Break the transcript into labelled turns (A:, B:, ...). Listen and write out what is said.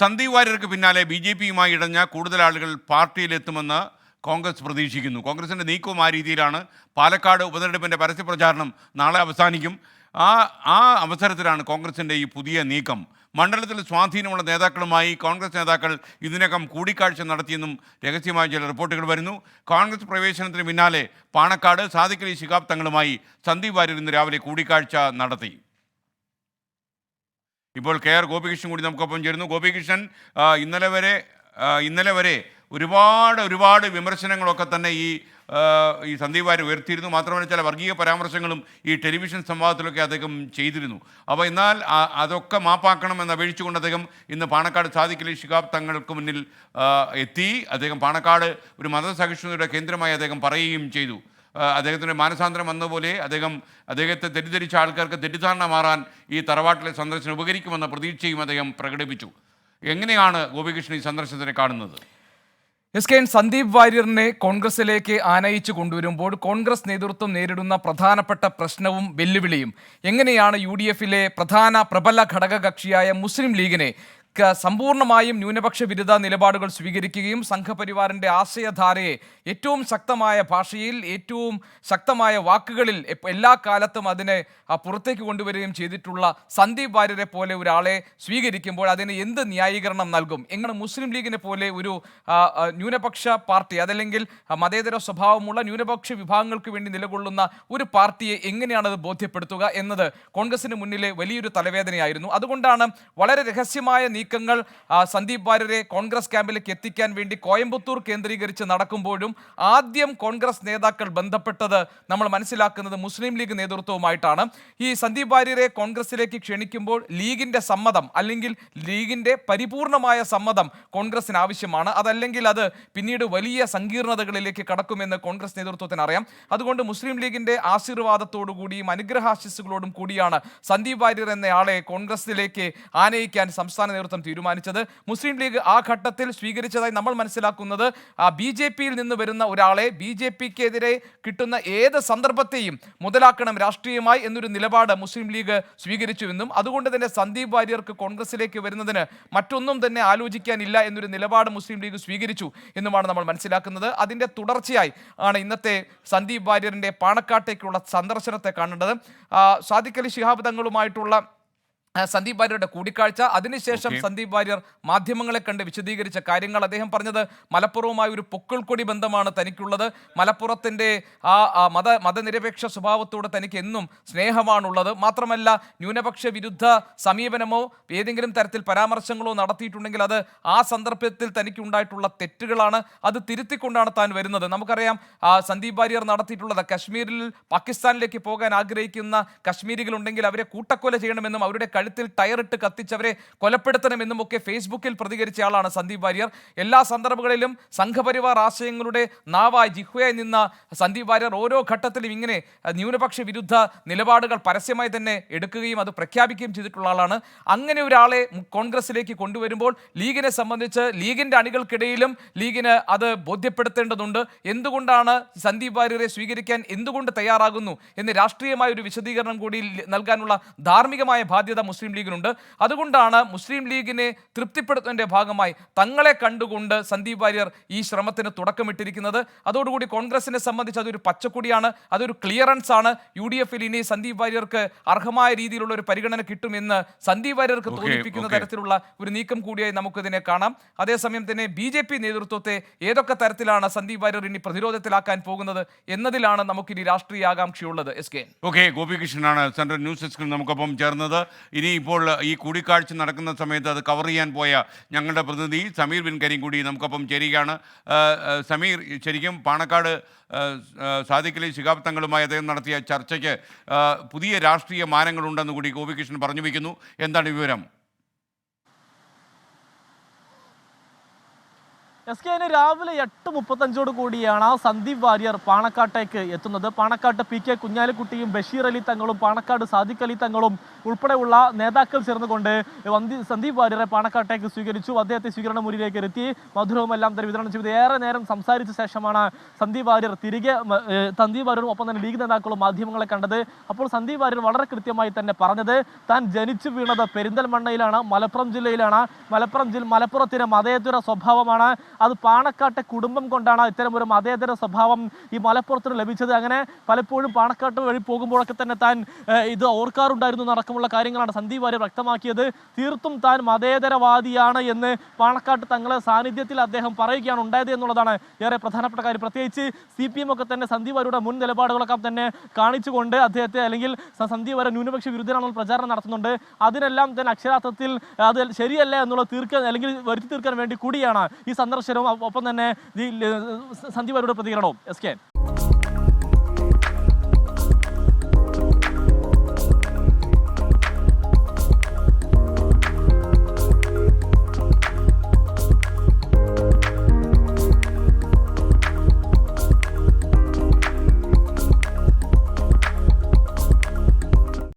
A: സന്ദീപ് വാര്യർക്ക് പിന്നാലെ B J പിയുമായി ഇടഞ്ഞ കൂടുതൽ ആളുകൾ പാർട്ടിയിലെത്തുമെന്ന് കോൺഗ്രസ് പ്രതീക്ഷിക്കുന്നു. കോൺഗ്രസിൻ്റെ നീക്കവും ആ രീതിയിലാണ്. പാലക്കാട് ഉപതെരഞ്ഞെടുപ്പിൻ്റെ പരസ്യപ്രചാരണം നാളെ അവസാനിക്കും. ആ ആ അവസരത്തിലാണ് കോൺഗ്രസിൻ്റെ ഈ പുതിയ നീക്കം. മണ്ഡലത്തിൽ സ്വാധീനമുള്ള നേതാക്കളുമായി കോൺഗ്രസ് നേതാക്കൾ ഇതിനകം കൂടിക്കാഴ്ച നടത്തിയെന്നും രഹസ്യമായ ചില റിപ്പോർട്ടുകൾ വരുന്നു. കോൺഗ്രസ് പ്രവേശനത്തിന് പിന്നാലെ പാണക്കാട് സാദിഖ് അലി ശിഹാബ് തങ്ങളുമായി സന്ദീപ് വാര്യർ ഇന്ന് രാവിലെ കൂടിക്കാഴ്ച നടത്തി. ഇപ്പോൾ കെ ആർ ഗോപികൃഷ്ണൻ കൂടി നമുക്കൊപ്പം ചേരുന്നു. ഗോപികൃഷ്ണൻ, ഇന്നലെ വരെ ഒരുപാട് വിമർശനങ്ങളൊക്കെ തന്നെ ഈ സന്ദീപ് വാര്യർ ഉയർത്തിയിരുന്നു. മാത്രമല്ല ചില വർഗീയ പരാമർശങ്ങളും ഈ ടെലിവിഷൻ സംവാദത്തിലൊക്കെ അദ്ദേഹം ചെയ്തിരുന്നു. അപ്പോൾ എന്നാൽ അതൊക്കെ മാപ്പാക്കണമെന്ന് അപേക്ഷിച്ചുകൊണ്ട് അദ്ദേഹം ഇന്ന് പാണക്കാട് സാദിഖ് അലി ശിഹാബ് തങ്ങൾക്ക് മുന്നിൽ എത്തി. അദ്ദേഹം പാണക്കാട് ഒരു മതസഹിഷ്ണുതയുടെ കേന്ദ്രമായി അദ്ദേഹം പറയുകയും ചെയ്തു. അദ്ദേഹത്തിൻ്റെ മാനസാന്തരം വന്നപോലെ അദ്ദേഹത്തെ തെറ്റിദ്ധരിച്ച ആൾക്കാർക്ക് തെറ്റിദ്ധാരണ മാറാൻ ഈ തറവാട്ടിലെ സന്ദർശനം ഉപകരിക്കുമെന്ന പ്രതീക്ഷയും അദ്ദേഹം പ്രകടിപ്പിച്ചു. എങ്ങനെയാണ് ഗോപികൃഷ്ണൻ ഈ സന്ദർശനത്തിനെ കാണുന്നത്?
B: സന്ദീപ് വാര്യറിനെ കോൺഗ്രസിലേക്ക് ആനയിച്ചു കൊണ്ടുവരുമ്പോൾ കോൺഗ്രസ് നേതൃത്വം നേരിടുന്ന പ്രധാനപ്പെട്ട പ്രശ്നവും വെല്ലുവിളിയും എങ്ങനെയാണ് UDFിലെ പ്രബല ഘടകകക്ഷിയായ മുസ്ലിം ലീഗിനെ സമ്പൂർണ്ണമായും ന്യൂനപക്ഷ വിരുദ്ധ നിലപാടുകൾ സ്വീകരിക്കുകയും സംഘപരിവാറിൻ്റെ ആശയധാരയെ ഏറ്റവും ശക്തമായ ഭാഷയിൽ ഏറ്റവും ശക്തമായ വാക്കുകളിൽ എല്ലാ കാലത്തും അതിനെ പുറത്തേക്ക് കൊണ്ടുവരികയും ചെയ്തിട്ടുള്ള സന്ദീപ് വാര്യരെ പോലെ ഒരാളെ സ്വീകരിക്കുമ്പോൾ അതിന് എന്ത് ന്യായീകരണം നൽകും? എങ്ങനെ മുസ്ലിം ലീഗിനെ പോലെ ഒരു ന്യൂനപക്ഷ പാർട്ടി, അതല്ലെങ്കിൽ മതേതര സ്വഭാവമുള്ള ന്യൂനപക്ഷ വിഭാഗങ്ങൾക്ക് വേണ്ടി നിലകൊള്ളുന്ന ഒരു പാർട്ടിയെ എങ്ങനെയാണത് ബോധ്യപ്പെടുത്തുക എന്നത് കോൺഗ്രസിന് മുന്നിലെ വലിയൊരു തലവേദനയായിരുന്നു. അതുകൊണ്ടാണ് വളരെ രഹസ്യമായ നീക്കങ്ങൾ സന്ദീപ് വാര്യരെ കോൺഗ്രസ് ക്യാമ്പിലേക്ക് എത്തിക്കാൻ വേണ്ടി കോയമ്പത്തൂർ കേന്ദ്രീകരിച്ച് നടക്കുമ്പോഴും ആദ്യം കോൺഗ്രസ് നേതാക്കൾ ബന്ധപ്പെട്ടത് നമ്മൾ മനസ്സിലാക്കുന്നത് മുസ്ലിം ലീഗ് നേതൃത്വവുമായിട്ടാണ്. ഈ സന്ദീപ് വാര്യരെ കോൺഗ്രസിലേക്ക് ക്ഷണിക്കുമ്പോൾ ലീഗിൻ്റെ സമ്മതം, അല്ലെങ്കിൽ ലീഗിൻ്റെ പരിപൂർണമായ സമ്മതം കോൺഗ്രസിന് ആവശ്യമാണ്. അതല്ലെങ്കിൽ അത് പിന്നീട് വലിയ സങ്കീർണതകളിലേക്ക് കടക്കുമെന്ന് കോൺഗ്രസ് നേതൃത്വത്തിന് അറിയാം. അതുകൊണ്ട് മുസ്ലിം ലീഗിൻ്റെ ആശീർവാദത്തോടു കൂടിയും അനുഗ്രഹാശിസ്സുകളോടും കൂടിയാണ് സന്ദീപ് വാര്യർ എന്നയാളെ കോൺഗ്രസിലേക്ക് ആനയിക്കാൻ സംസ്ഥാന നേതൃത്വം തീരുമാനിച്ചത്. മുസ്ലിം ലീഗ് ആ ഘട്ടത്തിൽ സ്വീകരിച്ചതായി നമ്മൾ മനസ്സിലാക്കുന്നത് BJPയിൽ നിന്ന് വരുന്ന ഒരാളെ BJPക്കെതിരെ കിട്ടുന്ന ഏത് സന്ദർഭത്തെയും മുതലാക്കണം രാഷ്ട്രീയമായി എന്നൊരു നിലപാട് മുസ്ലിം ലീഗ് സ്വീകരിച്ചുവെന്നും അതുകൊണ്ട് തന്നെ സന്ദീപ് വാര്യർക്ക് കോൺഗ്രസിലേക്ക് വരുന്നതിന് മറ്റൊന്നും തന്നെ ആലോചിക്കാനില്ല എന്നൊരു നിലപാട് മുസ്ലിം ലീഗ് സ്വീകരിച്ചു എന്നുമാണ് നമ്മൾ മനസ്സിലാക്കുന്നത്. അതിൻ്റെ തുടർച്ചയായി ആണ് ഇന്നത്തെ സന്ദീപ് വാര്യറിൻ്റെ പാണക്കാട്ടേക്കുള്ള സന്ദർശനത്തെ കാണേണ്ടത്. സാദിഖ് അലി ശിഹാബ് തങ്ങളുമായിട്ടുള്ള സന്ദീപ് വാര്യരുടെ കൂടിക്കാഴ്ച, അതിനുശേഷം സന്ദീപ് വാര്യർ മാധ്യമങ്ങളെ കണ്ട് വിശദീകരിച്ച കാര്യങ്ങൾ, അദ്ദേഹം പറഞ്ഞത് മലപ്പുറവുമായി ഒരു പൊക്കിൾക്കൊടി ബന്ധമാണ് തനിക്കുള്ളത്. മലപ്പുറത്തിൻ്റെ മതനിരപേക്ഷ സ്വഭാവത്തോട് തനിക്ക് എന്നും സ്നേഹമാണുള്ളത്. മാത്രമല്ല ന്യൂനപക്ഷ വിരുദ്ധ സമീപനമോ ഏതെങ്കിലും തരത്തിൽ പരാമർശങ്ങളോ നടത്തിയിട്ടുണ്ടെങ്കിൽ അത് ആ സന്ദർഭത്തിൽ തനിക്കുണ്ടായിട്ടുള്ള തെറ്റുകളാണ്. അത് തിരുത്തിക്കൊണ്ടാണ് താൻ വരുന്നത്. നമുക്കറിയാം സന്ദീപ് വാര്യർ നടത്തിയിട്ടുള്ളത് കശ്മീരിൽ പാകിസ്ഥാനിലേക്ക് പോകാൻ ആഗ്രഹിക്കുന്ന കശ്മീരികളുണ്ടെങ്കിൽ അവരെ കൂട്ടക്കൊല ചെയ്യണമെന്നും അവരുടെ കഴുത്തിൽ ടയറിട്ട് കത്തിച്ചവരെ കൊലപ്പെടുത്തണമെന്നും ഒക്കെ ഫേസ്ബുക്കിൽ പ്രതികരിച്ച ആളാണ് സന്ദീപ് വാര്യർ. എല്ലാ സന്ദർഭങ്ങളിലും സംഘപരിവാർ ആശയങ്ങളുടെ നാവായി ജിഹ്വയായി നിന്ന സന്ദീപ് വാര്യർ ഓരോ ഘട്ടത്തിലും ഇങ്ങനെ ന്യൂനപക്ഷ വിരുദ്ധ നിലപാടുകൾ പരസ്യമായി തന്നെ എടുക്കുകയും അത് പ്രഖ്യാപിക്കുകയും ചെയ്തിട്ടുള്ള ആളാണ്. അങ്ങനെ ഒരാളെ കോൺഗ്രസിലേക്ക് കൊണ്ടുവരുമ്പോൾ ലീഗിനെ സംബന്ധിച്ച് ലീഗിൻ്റെ അണികൾക്കിടയിലും ലീഗിന് അത് ബോധ്യപ്പെടുത്തേണ്ടതുണ്ട്. എന്തുകൊണ്ടാണ് സന്ദീപ് വാര്യരെ സ്വീകരിക്കാൻ എന്തുകൊണ്ട് തയ്യാറാകുന്നു എന്ന് രാഷ്ട്രീയമായ ഒരു വിശദീകരണം കൂടി നൽകാനുള്ള ധാർമ്മികമായ ബാധ്യത മുസ്ലിം ലീഗിനുണ്ട്. അതുകൊണ്ടാണ് മുസ്ലിം ലീഗിനെ തൃപ്തിപ്പെടുത്തുന്നതിൻ്റെ ഭാഗമായി തങ്ങളെ കണ്ടുകൊണ്ട് സന്ദീപ് വാര്യർ ഈ ശ്രമത്തിന് തുടക്കമിട്ടിരിക്കുന്നത്. അതോടുകൂടി കോൺഗ്രസിനെ സംബന്ധിച്ച് അതൊരു പച്ചക്കൊടിയാണ്, അതൊരു ക്ലിയറൻസ് ആണ്. UDFിൽ ഇനി സന്ദീപ് വാര്യർക്ക് അർഹമായ രീതിയിലുള്ള ഒരു പരിഗണന കിട്ടുമെന്ന് സന്ദീപ് വാര്യർക്ക് തോന്നിപ്പിക്കുന്ന തരത്തിലുള്ള ഒരു നീക്കം കൂടിയായി നമുക്കിതിനെ കാണാം. അതേസമയം തന്നെ BJP നേതൃത്വത്തെ ഏതൊക്കെ തരത്തിലാണ് സന്ദീപ് വാര്യർ ഇനി പ്രതിരോധത്തിലാക്കാൻ പോകുന്നത് എന്നതിലാണ് നമുക്കിനി രാഷ്ട്രീയ ആകാംക്ഷയുള്ളത്.
A: ഗോപികൃഷ്ണനാണ് സെൻട്രൽ ന്യൂസ് ഡെസ്കിൽ നമുക്കൊപ്പം ചേർന്നത്. ഇനി ഇപ്പോൾ ഈ കൂടിക്കാഴ്ച നടക്കുന്ന സമയത്ത് അത് കവർ ചെയ്യാൻ പോയ ഞങ്ങളുടെ പ്രതിനിധി സമീർ ബിൻ കരീം കൂടി നമുക്കൊപ്പം ചേരുകയാണ്. സമീർ, ശരിക്കും പാണക്കാട് സാദിഖ് അലി ശിഹാബ് തങ്ങളുമായി അദ്ദേഹം നടത്തിയ ചർച്ചയ്ക്ക് പുതിയ രാഷ്ട്രീയ മാനങ്ങളുണ്ടെന്ന് കൂടി ഗോപികൃഷ്ണൻ പറഞ്ഞു വയ്ക്കുന്നു. എന്താണ് വിവരം?
C: SK രാവിലെ 8:35 കൂടിയാണ് സന്ദീപ് വാര്യർ പാണക്കാട്ടേക്ക് എത്തുന്നത്. പാണക്കാട്ട് PK കുഞ്ഞാലിക്കുട്ടിയും ബഷീർ അലി തങ്ങളും പാണക്കാട് സാദിഖ് അലി തങ്ങളും ഉൾപ്പെടെയുള്ള നേതാക്കൾ ചേർന്നുകൊണ്ട് സന്ദീപ് വാര്യരെ പാണക്കാട്ടേക്ക് സ്വീകരിച്ചു. അദ്ദേഹത്തെ സ്വീകരണ മുറിയിലേക്ക് എത്തി മധുരവും എല്ലാം തന്നെ വിതരണം ചെയ്ത് ഏറെ നേരം സംസാരിച്ച ശേഷമാണ് സന്ദീപ് വാര്യർ വാര്യരും ഒപ്പം തന്നെ ലീഗ് നേതാക്കളും മാധ്യമങ്ങളെ കണ്ടത്. അപ്പോൾ സന്ദീപ് വാര്യർ വളരെ കൃത്യമായി തന്നെ പറഞ്ഞത് താൻ ജനിച്ചു വീണത് പെരിന്തൽമണ്ണയിലാണ്, മലപ്പുറം ജില്ലയിലാണ്. മലപ്പുറത്തിന് മതേതര സ്വഭാവമാണ്. അത് പാണക്കാട്ടെ കുടുംബം കൊണ്ടാണ് ഇത്തരം ഒരു മതേതര സ്വഭാവം ഈ മലപ്പുറത്തിന് ലഭിച്ചത്. അങ്ങനെ പലപ്പോഴും പാണക്കാട്ട് വഴി പോകുമ്പോഴൊക്കെ തന്നെ താൻ ഇത് ഓർക്കാറുണ്ടായിരുന്നു എന്നടക്കമുള്ള കാര്യങ്ങളാണ് സന്ദീപ് വാര്യർ വ്യക്തമാക്കിയത്. തീർത്തും താൻ മതേതരവാദിയാണ് എന്ന് പാണക്കാട്ട് തങ്ങളെ സാന്നിധ്യത്തിൽ അദ്ദേഹം പറയുകയാണ് ഉണ്ടായത് എന്നുള്ളതാണ് ഏറെ പ്രധാനപ്പെട്ട കാര്യം. പ്രത്യേകിച്ച് CPM ഒക്കെ തന്നെ സന്ദീപ് വാര്യരുടെ മുൻ നിലപാടുകളൊക്കെ തന്നെ കാണിച്ചുകൊണ്ട് അദ്ദേഹത്തെ അല്ലെങ്കിൽ സന്ദീപ് വാര്യർ ന്യൂനപക്ഷ വിരുദ്ധനാണെന്ന് പ്രചാരണം നടത്തുന്നുണ്ട്. അതിനെല്ലാം തന്നെ അക്ഷരാർത്ഥത്തിൽ അത് ശരിയല്ല എന്നുള്ളത് അല്ലെങ്കിൽ വരുത്തി തീർക്കാൻ വേണ്ടി കൂടിയാണ് ഈ സന്ദർശനവും ഒപ്പം തന്നെ സന്ദീപ് വാര്യരുടെ പ്രതികരണവും. SK